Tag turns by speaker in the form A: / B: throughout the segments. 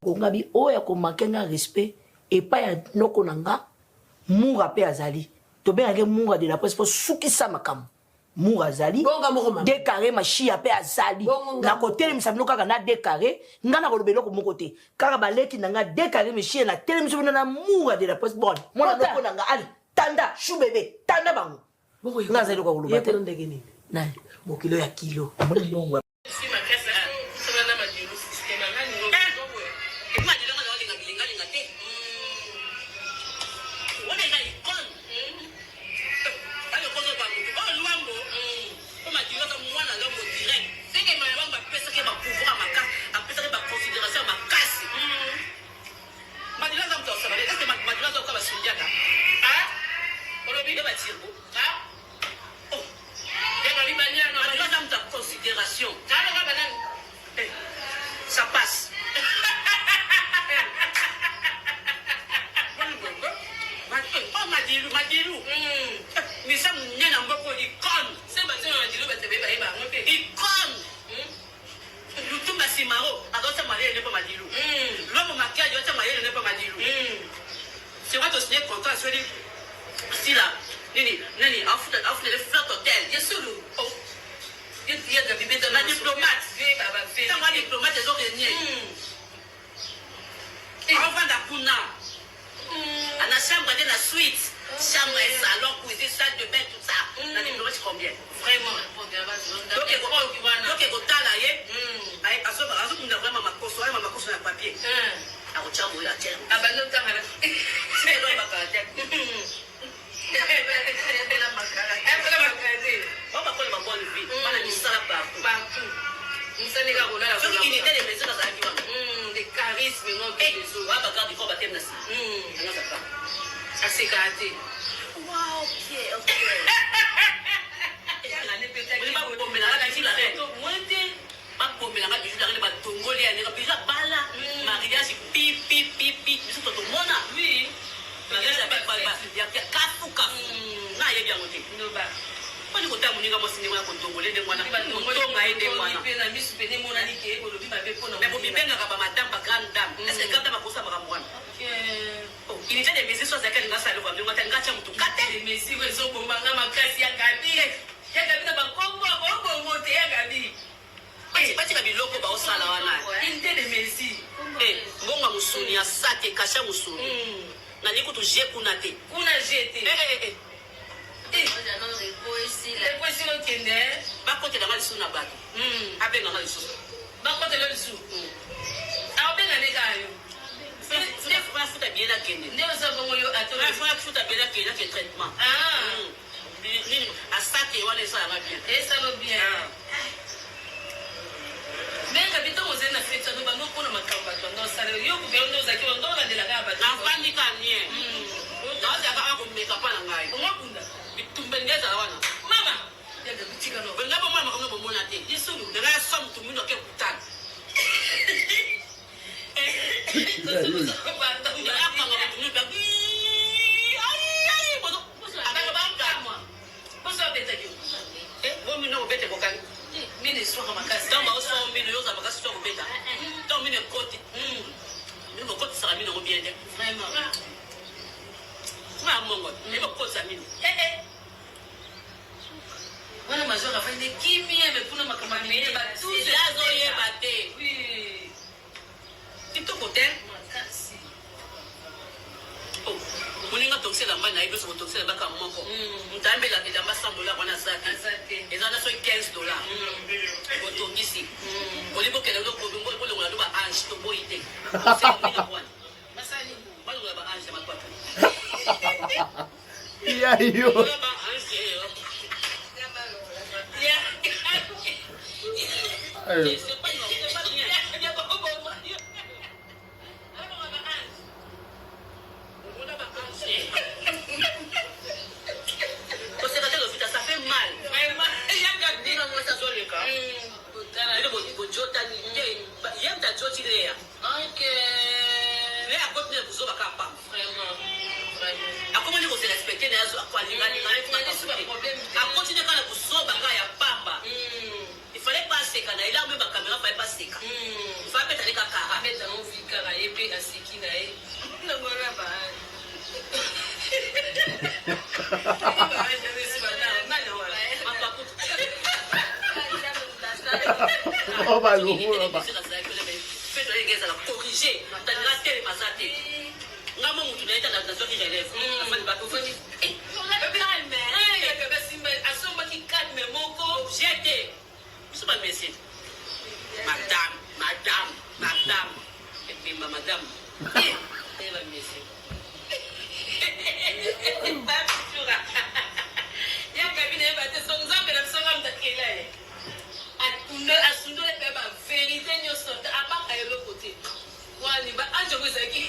A: Kongabi oya ko makenga respect et pas ya noko nanga Moura pe azali. To be age Moura de la presse pour soukisa makam. Moura azali. Décaré ma chia pe azali. Na côté mi sabino kaka na décaré, ngana ko lobelo ko mon côté. Kaka baleki nanga décaré mi chia na tele mi sabino na Moura de la presse bon. Mona noko nanga ali. Tanda chou bébé, tanda bango. Ngazali ko lobelo.
B: Yeko ndenge nini?
A: Na
B: Mokilo ya kilo.
A: Mbongo.
C: Ça passe. Oh, Madilou. Mais ça, il y a un icône. C'est Madilou. Icône. Nous tous, c'est Maro. Alors, ça m'a dit, pas Madilou. L'homme maquillage, ça m'a dit, pas Madilou. C'est vrai que ce n'est pas content, c'est si là, Nini, offre le flotte hôtel. Bien sûr. Il y a des bébés de la diplomate. C'est moi diplomate, ils ont gagné. On va dans Puna. À la chambre, il y a la suite. Chambre et salon, cuisine, salle de bain, tout ça. La diplomate, combien? Vraiment. Donc, il faut là, il y a vraiment ma course sur le papier. Ah, on tient, oui, tiens. Ah, ben, non, c'est là, ma caractère. On va prendre ma bonne vie. On a mis ça partout. Unité des maisons dans la vie. Des charismes, non, des réseaux. On va garder corps baptême. Ça c'est gâté. Wow, ok. Il était des messieurs sur lesquels nous allons voir. Nous allons des messieurs qui sont pour manger ma casse. Il y a Gabi. Il y a Gabi dans le Congo. Il y a Gabi. C'est pas si Gabi loco va au salon. Il était des messieurs. Bon, on va soutenir ça. T'es caché à soutenir. On a dit que tu jettes pour nater. On a jeté. Les poissons qui sont là. Par contre, il y a des sous na bague. Avec les sous. Par contre, il y a des sous. Ah, on a des gars. Il faut bien la gueule. Il faut bien la gueule, le traitement. À ça, ça va bien. Et ça va bien. Mais quand on a fait ça, nous allons prendre ma campagne. Nous allons faire de la gamme. L'enfant n'est pas bien. Nous allons faire un peu de campagne. Maman, il y a des petits canons. Il y a des mamans qui ont monté. Ils sont de la somme, tout le monde a fait un fallait pas seka na il a même caméra fallait pas seka fallait mettre les cacara mettre dans vie car et puis à seki na et na mora ba
B: on va l'ouvrir là-bas.
C: Fais-le corriger dans la télé pasate nga mo mutu na ita na zoki relève afani ba ko fani asomba ki calme moko jete musu ba message madame et puis madame et la message ya kabine ba te sonza bela songa mtakela asundo le ba vérité nyoso aba ka yelo côté wani ba anjo ko saki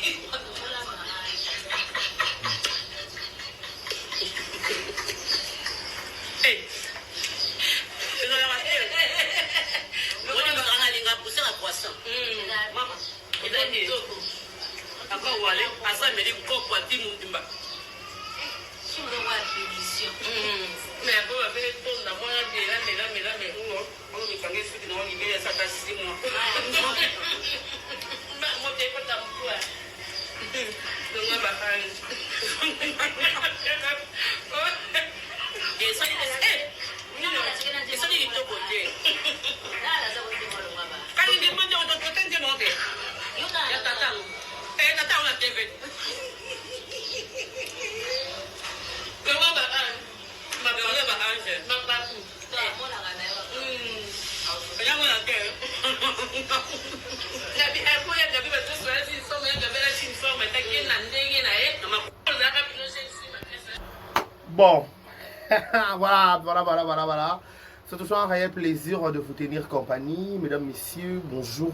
B: Bon, voilà. C'est toujours un réel plaisir de vous tenir compagnie, mesdames, messieurs, bonjour,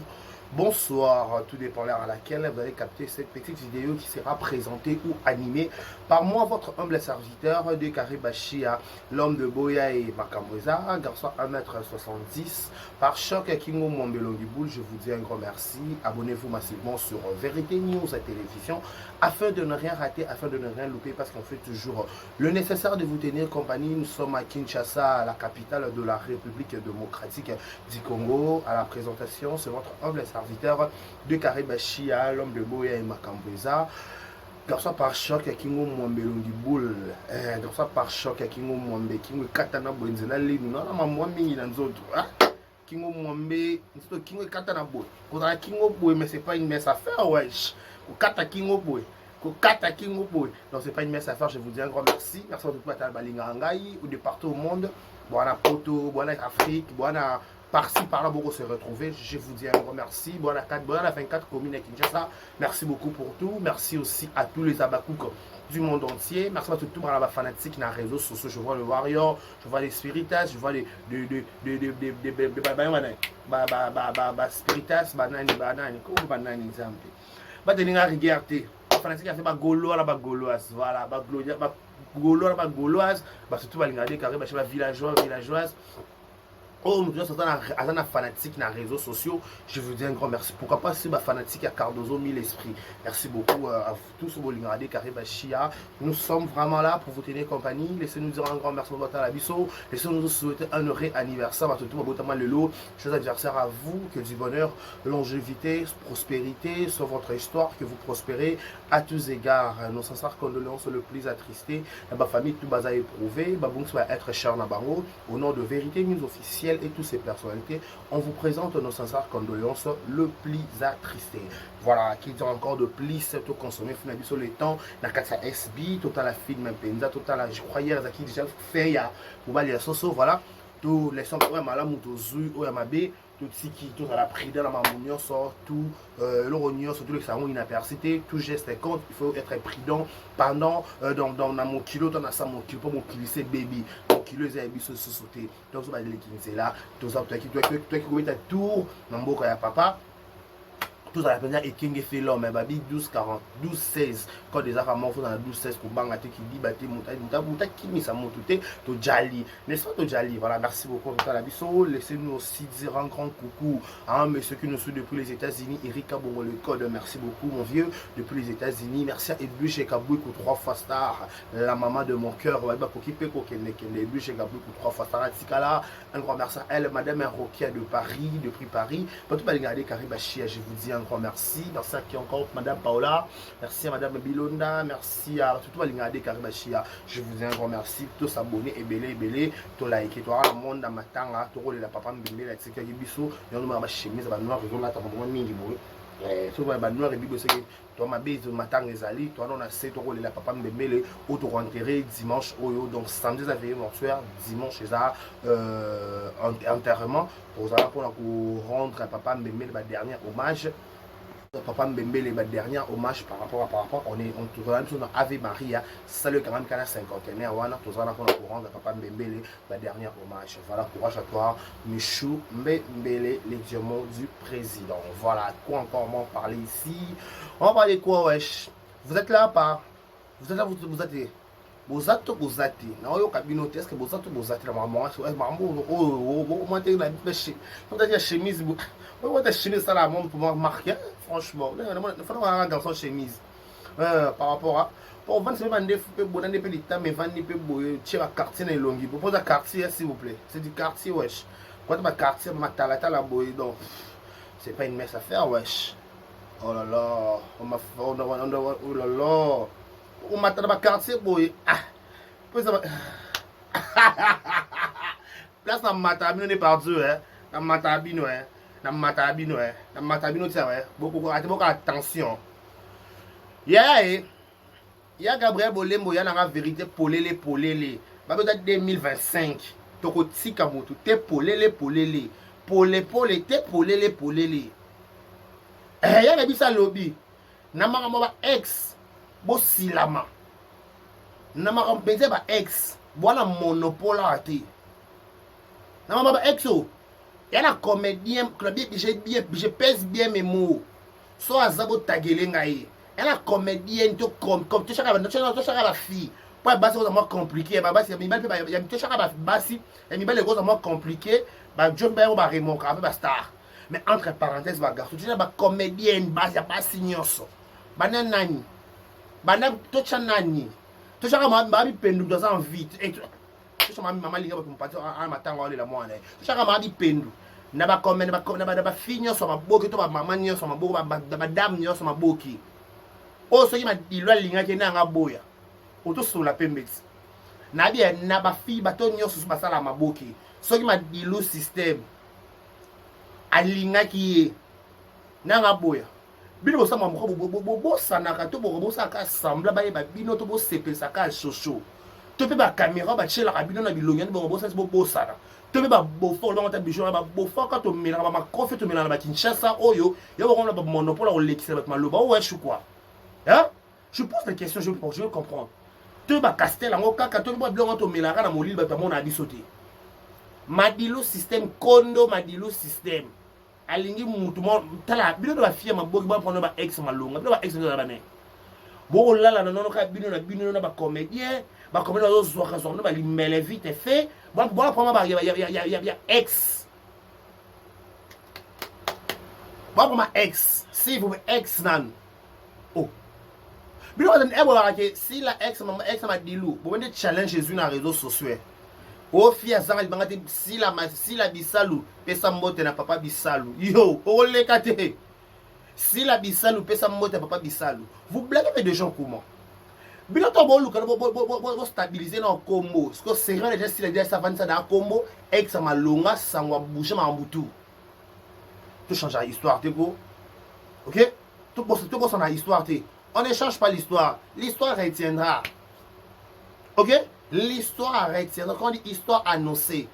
B: bonsoir, tout dépend l'heure à laquelle vous allez capter cette petite vidéo qui sera présentée ou animée par moi, votre humble serviteur de Karibashia, l'homme de Boya et Makambweza, un garçon 1m70, par Choc Kingo Mwambelo du Boule. Je vous dis un grand merci, abonnez-vous massivement sur Vérité News à télévision, afin de ne rien rater, afin de ne rien louper, parce qu'on fait toujours le nécessaire de vous tenir compagnie. Nous sommes à Kinshasa, la capitale de la République démocratique du Congo. À la présentation, c'est votre humble serviteur de Karibashia, l'homme de Boya et Makambweza. Garçon par choc Kingo Mwambelo du Boule. Garçon par choc Kingo Mwambe, Kingo Katana Bwenzela Linu. Non, ma Mwambi dans autres. Kingo Mwambe, Kingo Katana Boy. Quand Kingo Boy, mais c'est pas une messe à faire, wesh. Kata Kingo Boy. Kata Kingo Boy. Donc c'est pas une messe à faire, je vous dis un grand merci. Merci à tout le monde Balingangai ou de partout au monde. Boana Poto, Boana Afrique, Boana par-ci par-là pour se retrouver. Je vous dis un grand merci. Boana 24 communes à Kinshasa. Merci beaucoup pour tout. Merci aussi à tous les abakouk du monde entier. Merci à tout le monde fanatique dans les réseaux sociaux. Je vois le Warrior, je vois les Spiritas, je vois les Spiritas, banani, comment banani exemple. Bah tenir à regarder. Fanatique a fait ba gaulois la ba gauloise. Voilà, ba gaulois la ba gauloise. Bah surtout ba regarder carré ba villageoise. Oh, nous sommes un fanatique dans les réseaux sociaux. Je vous dis un grand merci. Pourquoi pas si ma fanatique à Cardozo 1000 esprits. Merci beaucoup à tous sur Bolingradé, Karibashia. Nous sommes vraiment là pour vous tenir compagnie. Laissez-nous dire un grand merci pour votre abisso. Laissez-nous nous souhaiter un heureux anniversaire. Le lot. Chers anniversaires à vous. Que du bonheur, longévité, prospérité sur votre histoire. Que vous prospérez à tous égards. Nos sincères condoléances le plus attristés. Ma famille, tout bas à éprouver. Babung va être cher Nabango. Au nom de Vérité News officielle et toutes ces personnalités, on vous présente nos sincères condoléances le plus attristé. Voilà, qui dit encore de plus tout consommer finalement sur le temps dans Katsa SB, total la film Penza, total la je crois hier qui déjà fait ya pour aller à Soso, voilà, tous les sons ouais mala mutozu ou yamabe tout ce qui tout à la pride dans ma mounion sort tout l'orognon surtout les savons inapercité tout geste compte, il faut être prudent pendant dans mon kilo dans ça mon kilo pas mon kilo c'est baby mon kilo c'est baby se sauter donc ça va les qui c'est là tout ça toi qui commet ta tour dans boka ya papa Tous à la et King fait l'homme, mais babi 12-40, 12-16. Quand des affaires font dans 12-16, pour bangate qui dit, bâti, mouta, qui mis ça monte, to Jali. N'est-ce pas, to Jali? Voilà, merci beaucoup, la biso. Laissez-nous aussi dire un grand coucou à un monsieur qui nous suit depuis les États-Unis, Erika Bongo le code. Merci beaucoup, mon vieux, depuis les États-Unis. Merci à Edbu chez Kabouikou, 3 fois star, la maman de mon cœur. Pour qui peut qu'on Edbu chez Kabouikou, 3 fois star. Tikala, un grand merci à elle, madame Rokia de Paris, depuis Paris. Pour tout le monde, Karibachia, je vous dis un grand merci. Merci à qui encore, madame Paola. Merci à madame Bilonda. Merci à tout le monde, Karibachia. Je vous dis un grand merci. Tous abonnés et belé, tout like, tout le monde dans ma tanga, tout le papa mbélé, la tsekaki biso, y a ma chemise, ma noire, ils ont là, t'as mon mingi boy. Tout le monde noir et bibo, c'est que toi ma bise, ma tanga ezali, toi on a 7 euros, la papa mbélé, ou tout enterré dimanche, donc samedi, ça fait mortuaire, dimanche, c'est ça, enterrement, pour rendre à papa mbélé, ma dernier hommage. Papa Mbembe, les derniers hommages par rapport, on tourne sur Ave Maria, salut quand même qu'à la cinquantenaire, on a tous pour rendre Papa Mbembe, les derniers hommage. Voilà, courage à toi, Michou Mbembe, les diamants du président. Voilà, quoi encore m'en parler ici? On va parler quoi, wesh? Vous êtes là, pas? Vous êtes là, vous êtes Bozato, non, yo cabino, est-ce que Bozato, la maman, la chemise, la chemise, ça la montre pour moi marquer, franchement, il faut avoir un garçon chemise. Par rapport à, pour vendre, c'est vendre des bonnes des petits mais vendre des petits tirer à quartier dans les longues. Pour poser un quartier, s'il vous plaît, c'est du quartier, wesh. Quand tu as quartier, ma talata la boy, donc, c'est pas une messe à faire, wesh. Oh là là, oh là là. On m'a dans ma quartier, boy. Ah, place dans Matabino n'est pas dur, hein. Dans Matabino, hein. Dans Matabino, tiens, ouais. Beaucoup attention. Yeah, Gabriel Bolembo, il y a la vérité, polélé. Bah, peut-être 2025. Toko Tsikamoto, t'es polélé. T'es polélé. Eh, il y a des lobby. Namara ex. Bo silama na makampenze ba ex bwana monopole ate na mama ba exo yana comédien club je pèse bien mes mots so azabo tagele ngai yana comédien to comme to chaka ba fille pas basi ko moi compliqué ba basi mi ba ya to chaka ba basi et mi ba les causes moi compliqué ba job ba ba remon ka ba star mais entre parenthèses ba garçon tu ba comédien ba ya pas signoso banani Banam tocha nani tocha kama mabi pendu dans en vite et tocha maman linga pour partir en matin on la moine tocha kama mabi pendu na ba comme na ba finyo so maboki to ba maman nyo so maboko ba madame nyo so maboki o so ki ma dilwa linga ke na ngaboya o to so la pembeti na bien na ba fi ba to nyo so ba sala maboki so ki ma dilu system alinga ki na ngaboya bino bosa mamoko bosa na ka to bosa ka sembla ba bino to bo sepesa ka shosho to pe ba caméra ba chela ka bino na bilongi bo bosa bosa na to pe ba bo fo ba ta bijo ba bo fo ka to mela ba makofe to mela na ba Kinshasa oyo yo ba ba monopole o lekisa ba maloba o wesh quoi hein je pose des questions je veux comprendre to ba castel ngo kaka to ba bilongo to mela na molili ba ta mona bisote madilo système kondo madilo système alingi mutu mo tala bino ba fie maboki ba prendre ba ex malonga bino ba ex na ba ne bo lala na nono ka bino na ba comédien zo zoka zo ba limele vite fait bon prendre ba ya ex ba prendre ex si vous ex nan oh bino ba ebo ba ke si la ex ma dilu bo de challenge Jésus na réseaux sociaux o fia zanga libanga si la bisalu pesa mbote na papa bisalu yo o lekate si la bisalu pesa mbote na papa bisalu vous blaguez avec des gens comment bilo to bo luka bo stabiliser na combo parce que c'est vrai déjà si la déjà ça vendre ça dans combo ex malonga sangwa bouger ma mbutu tout changer l'histoire te go OK tout bon ça na histoire te on ne change pas l'histoire retiendra OK. L'histoire retiendra, quand on dit histoire annoncée,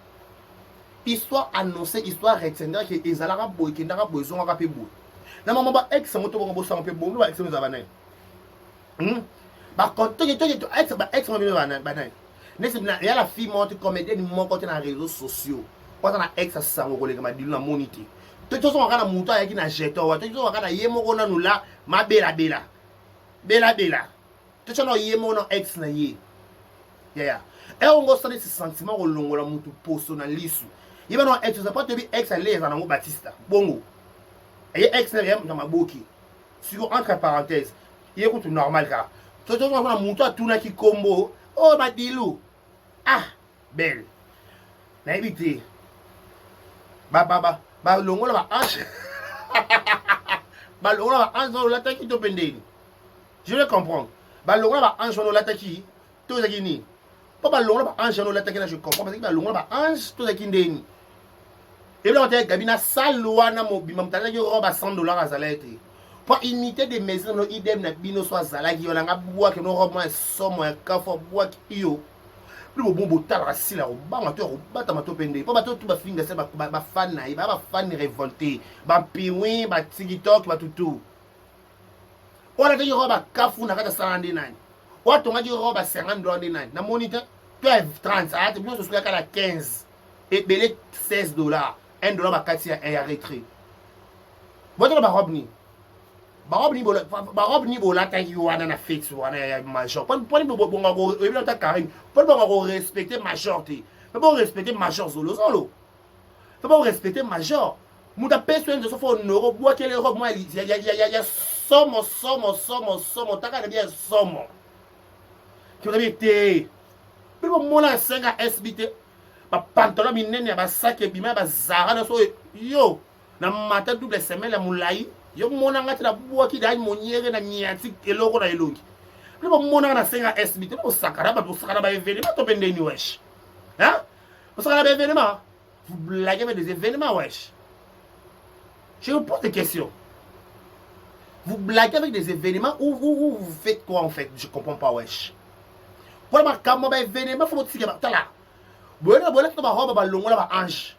B: histoire retiendra que les alara boy qui n'aura besoin de boy. Na maman ba ex moto bon bossa un peu bon, ba ex nous avane. Ba quand ex mo bien banane. Il y a la fille monte comédienne mon côté dans les réseaux sociaux. Quand on a ex ça sango ko le ma dilu na monité. to so ngana mutu ayaki na jeto wa to so ngana yemo kona nula mabela bela to so no yemo no ex na ye yeah e ongo sa ce sentiment ko longola mutu poso na lisu yeba no ex ça pas te bi ex aleza na ngo Batista bongo et ex na yem na maboki sur entre parenthèses il est tout normal car to so ngana mutu atuna ki kombo oh Madilu ah belle na éviter ba longola ba ange ba longola ba ange no lataki to pendeni je vais comprendre ba longola ba ange no lataki to zakini pas ba longola ba ange no lataki na je comprends parce que ba longola ba ange to zakindeni et là on t'a gabina salwana mo bima mtala ki roba $100 azalete pour unité de maison no idem na bino so azalaki yo nga bua ke no roba somo ya kafo bua ki yo plus bon botal rasila au banga to bata mato pende po bato tu ba finga se ba fan na ba fan révolté ba piwin ba TikTok ba tutu wala te roba kafu na kata sarande nani watu ngaji roba $50 nani na moniteur tu as 30 ah te bien so suka kala 15 et belé $16 $1 ba kati ya retrait boto ba robni barob ni bola tangi wana na fixe wana ya major pas ni bonga go ebila ta Karim pas bonga go respecter major te pas bon respecter major zolo pas bon respecter major muta personne de so fo noro boa kele rob moi ya somo taka bien somo tu as été mais bon mona 5 SBT ba pantalon minene ba sac et bima ba zara na so yo na mata double semaine la mulai yo mona ngati na buaki da monyere na nyati eloko na elongi lebo mona na senga SBT bo sakara ba événement to pendeni wesh hein bo sakara ba événement vous blaguez avec des événements wesh je vous pose des questions vous blaguez avec des événements ou vous faites quoi en fait je comprends pas wesh pour ma kamo ba événement faut tsika ba tala bona to ba roba ba longola ba ange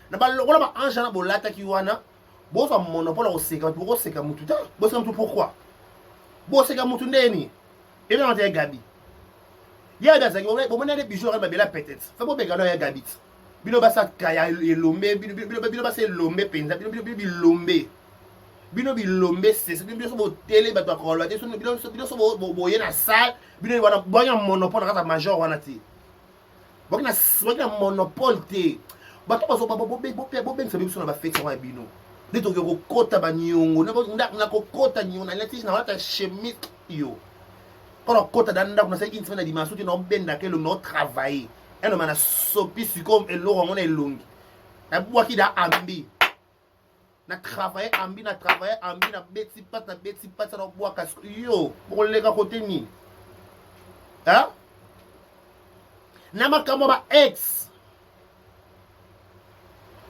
B: na ba longola ba ange na bolata ki wana boso a monopole au seka pour au seka mutu ta boso mutu pourquoi boso seka mutu ndeni et bien on dit Gabi ya da zaki bon na des bijoux ba bela peut-être fa bo begano ya Gabi bino ba sa kaya elombe bino ba se lombe penza bino bilombe c'est bino so bo télé ba to akolo te so bino so bo yena salle bino wana bonya monopole na major wana ti bokina monopole te ba to ba so bo ben se biso na ba fête wa bino Dito ko kota ba nyongo na ko kota nyongo na leti na wata chemise yo. Kono kota danda kuna sai kintsena di masuti no benda ke lo no travailler. Eno mana sopi comme elo ngona elongi. Na bua ki da ambi. Na travailler ambi na beti pat na bua kasko yo. Bo lega kote ni. Hein? Na makamo ba ex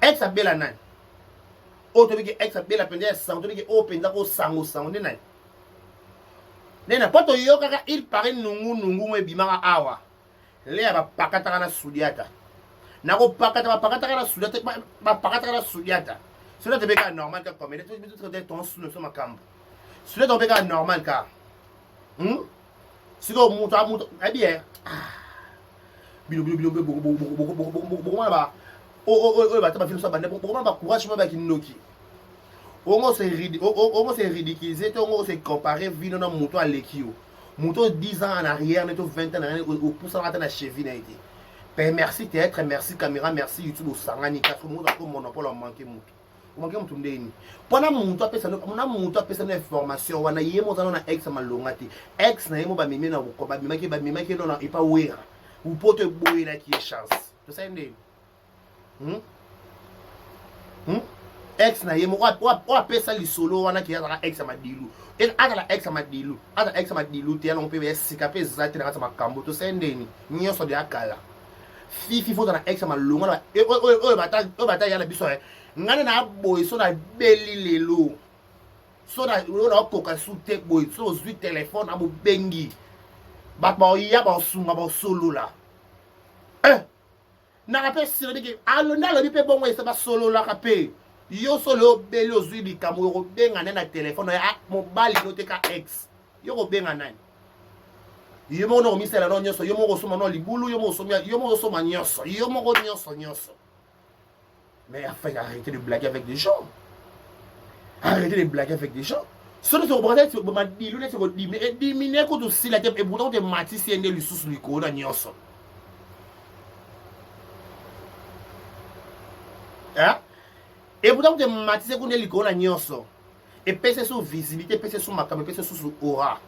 B: abela nan. Oto biki ex abela pende sang to biki open da ko sango nena. Nena poto yo kaka il paraît nungu mwe bimanga awa. Le ba pakata na sudiata. Na ko pakata na sudiata ba pakata na sudiata. Cela te beka normal ka comme tu traiter ton sous sur ma camp. Cela te beka normal ka. Siko muta eh bien. Bilo ba ba ta film so ba ne ba courage ba kinoki. On se ridiculiser, on se comparer vino na moto à l'équio. Moto 10 ans en arrière, neto 20 ans en arrière, au pouce à la cheville. Merci théâtre, merci caméra, merci YouTube au sangani, parce que mon monopole a manqué moto. On manque moto ndeni. Pendant moto a personne, on a moto a personne information, on a yemo dans na ex malongati. Ex na yemo ba mimi na ko ba mimi ke non na ipa wera. Ou pote boy na qui chance. Tu sais ndeni. Ex na yemo wa pesa li solo wana ki ya ex Madilu. Et ala ex Madilu te ala on peut escaper zati na makambo to sendeni. Nyoso de akala. Fifi fo na ex malonga e bata ya na biso ngana na boy so na beli lelo. So na koka sute boy so zui téléphone abo bengi. Ba ya ba sunga ba solo la. Na rappel si le ke alonda le pe bon se ba solo la rapé. Yo solo beli ozui di kamuro benga na téléphone ya mobile no te ka ex. Yo go benga nani. Yo mo no misela no nyoso yo mo go soma no libulu yo mo soma nyoso. Mais enfin arrêtez de blaguer avec des gens. Arrêtez de blaguer avec des gens. Ce que vous avez dit, vous m'avez dit, vous avez dit, et diminuer quand aussi la tête, et pourtant, vous avez mati si vous avez sous le corps, nyonso. Hein? Et pourtant, vous avez mati si vous avez le corps, nyonso. Et pèse sur visibilité, pèse sur ma caméra, pèse sur aura.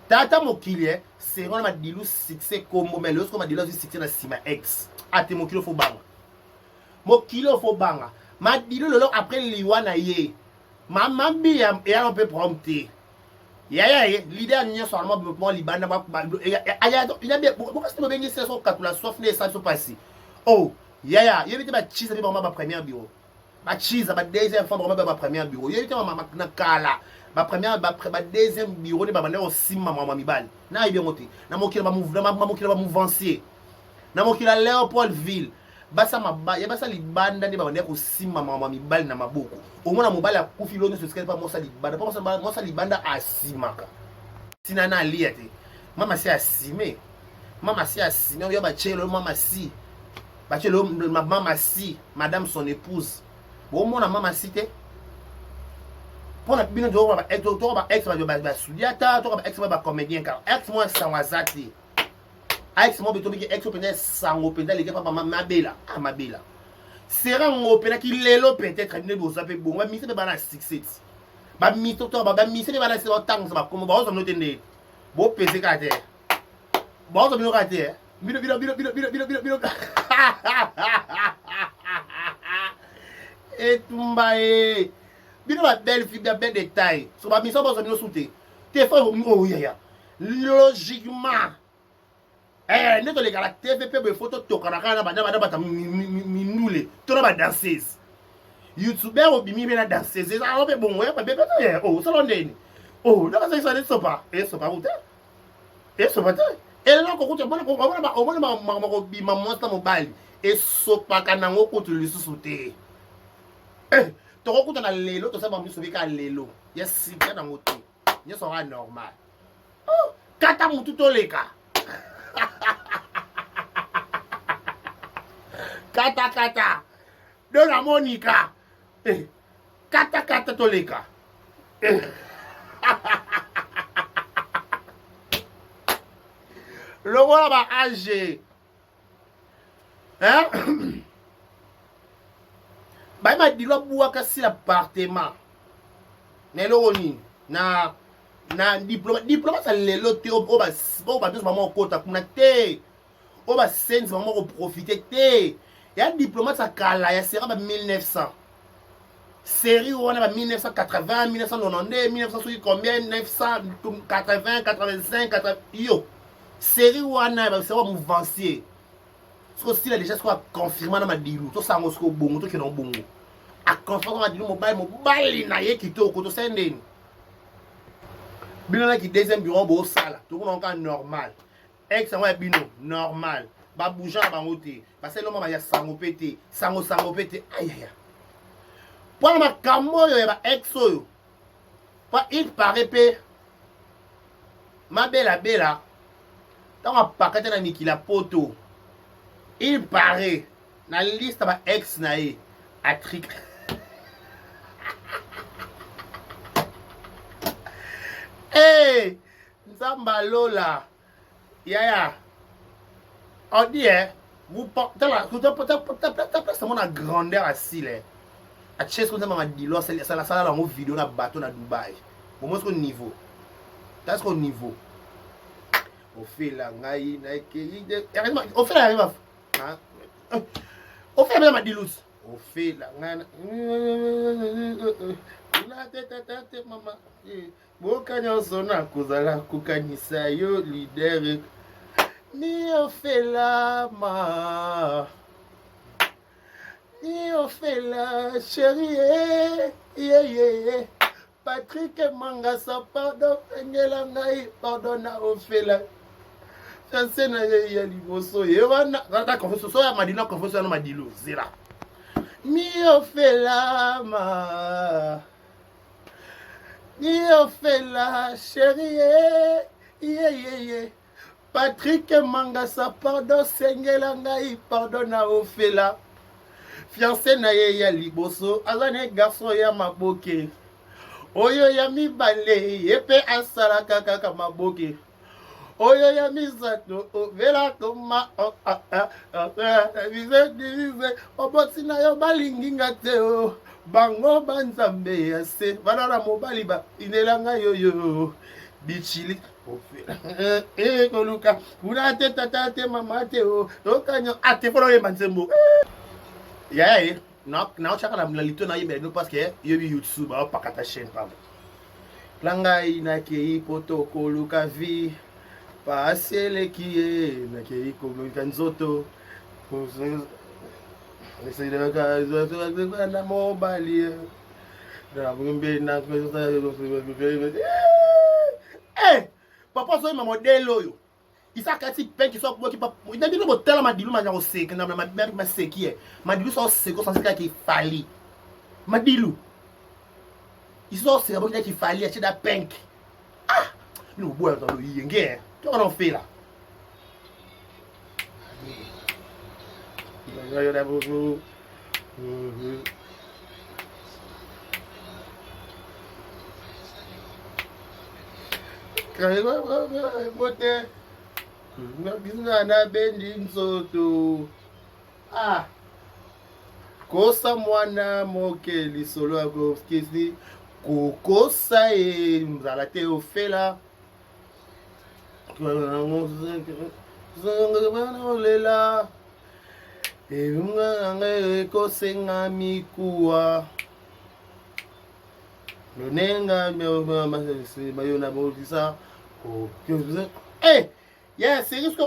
B: Tata mokili, c'est vraiment ma dilou succès comme mais lorsqu'on m'a dit là, succès dans Sima X. Ah, t'es mokilo faut banga. Mokilo faut banga. Ma dilou le long après liwana ye. Ma mambi et on peut prompter. Ya, l'idée n'y a seulement pour libana ba. Il y a bien pourquoi c'est bien c'est son katula sauf les ça se passe. Oh, ya, il y a cheese ba ma première bureau. Ma cheese ba deuxième fois ba première bureau. Il y a ma kala. Ma première ma deuxième bureau de babane aussi maman mibal na bien monté na mokila ba mouvement ma mokila ba mouvancier na mokila Léopoldville basa ma ya basa libanda de babane ko sima maman mibal na maboko au moins na mobile a kufi loni ce qu'elle pas mosa libanda pas mosa libanda asimaka sinana liete mama si asime on ya ba chelo mama si ba chelo mama si madame son épouse bon mon mama si te pour la bino do ba ex ba sudiata to ba ex ba comédien car ex moi sanwazati ex moi beto bi ex openda sango penda les papa mabela mabela sera ngopena ki lelo peut-être ne bo zape bon ba mi se ba na 67 ba mi to ba mi se ba na se tang ba comme ba zo note ne bo pese ka te ba zo bino ka te bino et tumbae bino ba belle fille bien détail so ba mi so ba zo bino souté te fa oh ya logiquement ne to les gars la TVP be photo to kana kana ba ba minule to na ba danseuse youtubeur obimi be na danseuse ça ba bon ouais ba be oh ça l'ondeni oh na ça ça ne so pas et so pas vous et so pas et là ko ko bona ko bi ma monster mobile et so pas kana ngoko to le souté to ko kuta na lelo to sa ba mi so be ka lelo yes ka na ngoto ni so ra normal oh kata mutu to leka kata dona Monica kata toleka le voilà ba âgé hein ba ma dilo buaka si l'appartement ne lo ni na diplôme ça lelo te o ba bis maman kota kuna te o ba sense maman ko profiter te ya diplôme ça kala ya sera ba 1900 série on a 1980 1992 1960 combien 980 85 80 yo série on a ba sera mouvancier ce que style déjà ce qu'on a confirmé dans ma dilu to sango ce ko bongo to ke non bongo a confirmé ma dilu mobile na ye kitoko to sendeni bino qui deuxième bureau bo sala tout monde encore normal ex moi bino normal ba bouger ba ngote parce que l'homme ya sango pété sango pété aïe pour ma camo yo ba ex yo pas il paraît pe ma bella dans ma paquet na miki la poto il paraît na liste ba ex na e atrik hey, Nzamba Lola, yaya, on dit, vous portez la, c'est mon grandeur assis, là. À chaque fois que je dis, c'est la salle dans mon vidéo, dans le bateau, à Dubaï. Au moins, c'est au niveau. C'est au niveau. On fait la, on fait la, on fait la, dilous. On fait la, maman. Boka nyonso na kozala kokanisa yo leader ni ofela chérie yeah Patrick Mangasa pardon engela ngai pardon na ofela sanse na ya liboso ye wana rata confession so ya madina confession na madilo zera ni ofela ni ofela chérie yeah Patrick Mangasa pardon sengela ngai pardon na ofela fiancé na ye ya liboso azane garçon ya maboke oyo ya mibale yepe asalaka kaka maboke oyo ya misato ovela koma bize oboti na yo balingi nga te o bango banzambe ya se banana mobali ba inelanga yoyo bichili koluka kuna te tata te mama te o okanyo ate folo ye manzembo yeah na chaka na mlalito na yimbe no parce que yobi YouTube ba pakata chaîne pam langa ina ke poto koluka vi pasele kiye na ke koluka nzoto essaye de ka na mobali na bumbe na papa so ma modelo yo isakati penki so boki papa ina bi mo tela madilu ma nyako sek na ma sekie madilu so seko sans ka ki fali madilu iso se boki ki fali a da penki ah no boa to yenge to non fait là yo da boku bote na bendi nzoto ah kosa mwana mokeli solo ako skisi kokosa e mzala te ofela olela eunga kosenga mikuwa lonenga mayona bolisa yes c'est juste que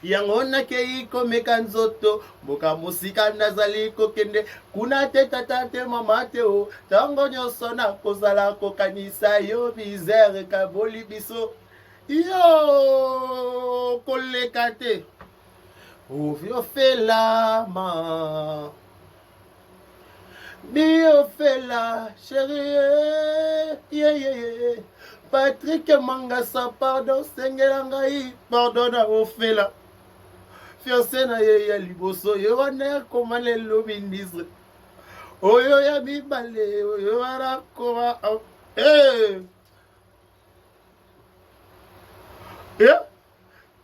B: yango nakei komeka nzoto mboka musika nazali kokende kuna te tata te mama te o tango nyonso nakozala kokanisa yo bizere kaboli biso yo koleka te ofiofela ma biofela chérie yeah. Patrick Mangasa pardon sengela ngai pardon na ofela fiancé na ye ya liboso yo wana koma le lobindise oyo ya mibale oyo ara koma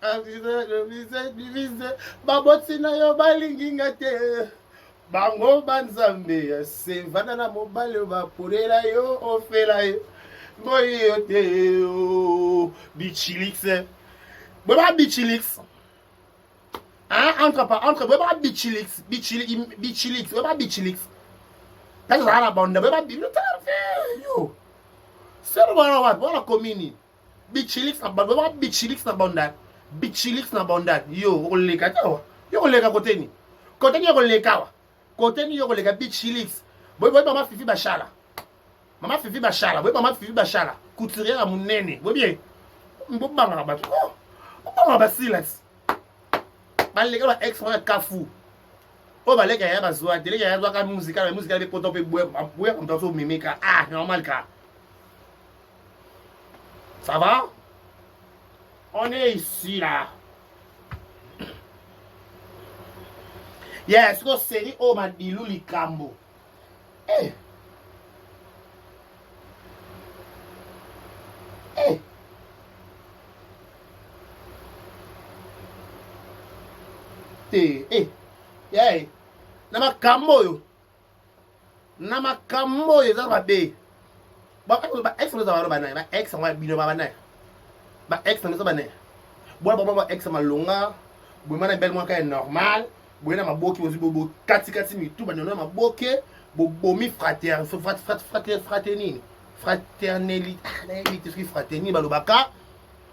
B: avise baboti na yo balingi nga te bango banzambe ya se vana na mobale bapolela yo ofela yo boyo te o bichilix boba bichilix entre boba bichilix boba bichilix tazo ala bonda boba yo sero bana komini bichilix boba bichilix na bonda yo oleka tawa yo oleka koteni yo oleka wa koteni yo oleka bichilix boy mama fifi bashala mama fifi bashala boy mama fifi bashala couturier à munene boy bien mbobanga na bato mbobanga basilas baleka ba extra kafu o baleka ya bazwa deleka ya zwa ka musical be poto pe boy comme ça so mimika normal ka ça va on est ici là yes ko série o madilu likambo na makambo yo za babe ba ex no za ba na ba ex wa bino ba na ba ex no za ba na ba ex malonga bo mana bel mo ka normal bo na maboki bo kati mi tu ba na maboke bo bomi fraternité fraternité balobaka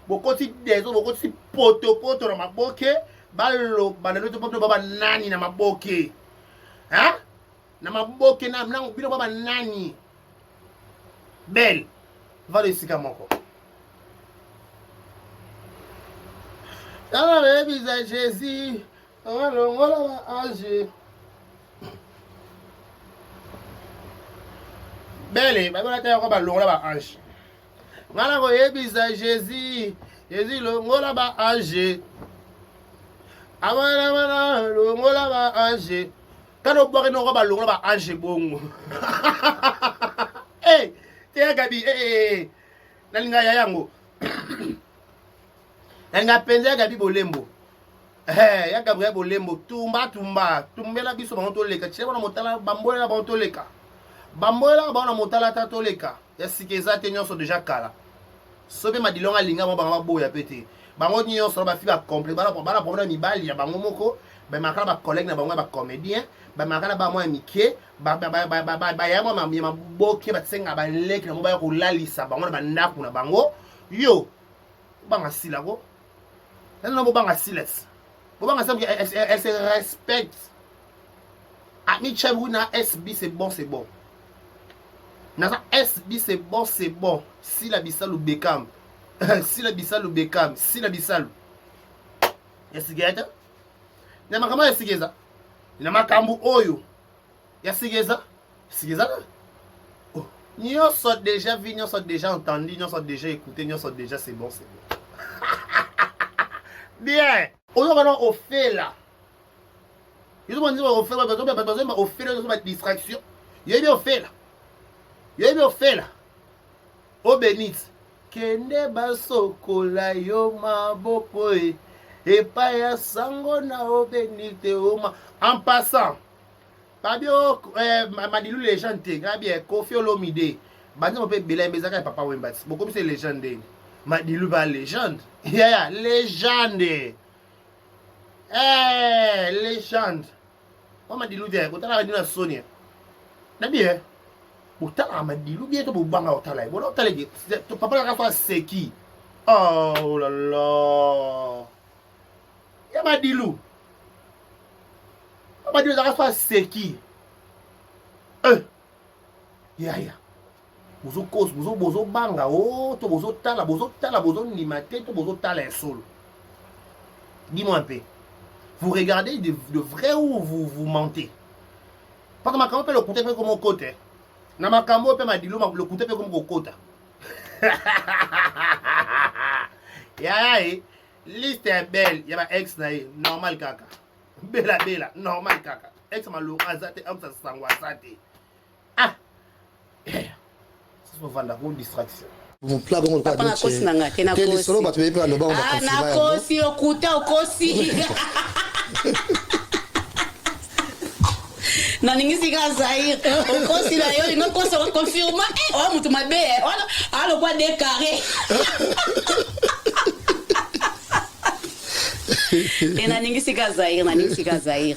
B: bokoti dezo bokoti poto na maboke balo banano to baba nani na maboke na maboke na mlango bino baba nani belle va le sika moko dans le visage Jésus on va âge belle ba ta ko ba longola ba ange ngala ko yebisa Jésus longola ba ange Amana longola ba ange. Quand on boit no ba longola ba ange bongo. Eh, te Gabi, eh. Nalinga ya yango. Nalinga penza Gabi Bolembo. Eh, ya Gabriel Bolembo tumbela biso bango leka. Tsheba na motala bambola bango leka. Bambola bango na motala ta leka. Ya sikeza te nyonso déjà kala. Sobe madilonga linga mo bango boya pete. Bango nyonso ba fi ba complet bana problème mibali ya bango moko. Ba makala ba collègue na bango ba comédien. Ba makala ba mo amike. Ba ya mo ma boke ba tsenga ba leki na mo ba ko lalisa bango na bandaku na bango. Yo. Banga sila ko. Non bo banga silex. Bo banga ça elle se respecte. Ami Chamruna SB c'est bon c'est bon. Nasa SB c'est bon c'est bon. Si la bisalu Beckham. Si la bisalu Beckham, si la bisalu. Yasigeza? Na makama yasigeza. Na makambu oyo. Yasigeza? Sigeza? Oh, nous sommes déjà vu, nous sommes déjà entendu, nous sommes déjà écouté, nous sommes déjà c'est bon c'est bon. Bien. Aujourd'hui on fait là. Ils ont dit on fait là, on fait là, on fait distraction. Il y a bien on fait là. Il y a bien on fait là. O Benit. Kende basokola yo maboko e pa ya sango na o Benite oma. En passant, Fabio Madilou légende, Gabi Kofi Olomide. Bandi mo pe bela mbezaka papa Wembati. Beaucoup c'est légende. Madilou ba légende. Yeah, légende. Eh, légende. Moi Madilou dia, ko tala Madilou na Sonia. Na bien. Utala Madilou bien to banga utala. Bon utala ge. To papa la fa seki. Oh là là. Ya Madilou. Madilou la fa seki. Ya. Bozo cause, bozo banga, oh, to bozo tala, bozo nimate, to bozo tala un solo. Dis-moi un peu. Vous regardez de vrai ou vous mentez? Parce que ma caméra peut le côté comme mon côté. Na ma caméra peut Madilou le côté comme mon côté. Ya, liste est belle, ya ma ex na normal kaka. Bella, normal kaka. Ex ma lo azate, ex sangwa azate. Ah. Une distraction.
D: Mon plat bon pas
E: na kosi na ngate na kosi.
D: Solo ba tuwe pa no ba on
E: ah na kosi okuta okosi. Na ningisi ka Zaire. Okosi na yo ngo kosi o confirma. Oh mutu mabe. Alo kwa de carré. Na ningisi ka Zaire.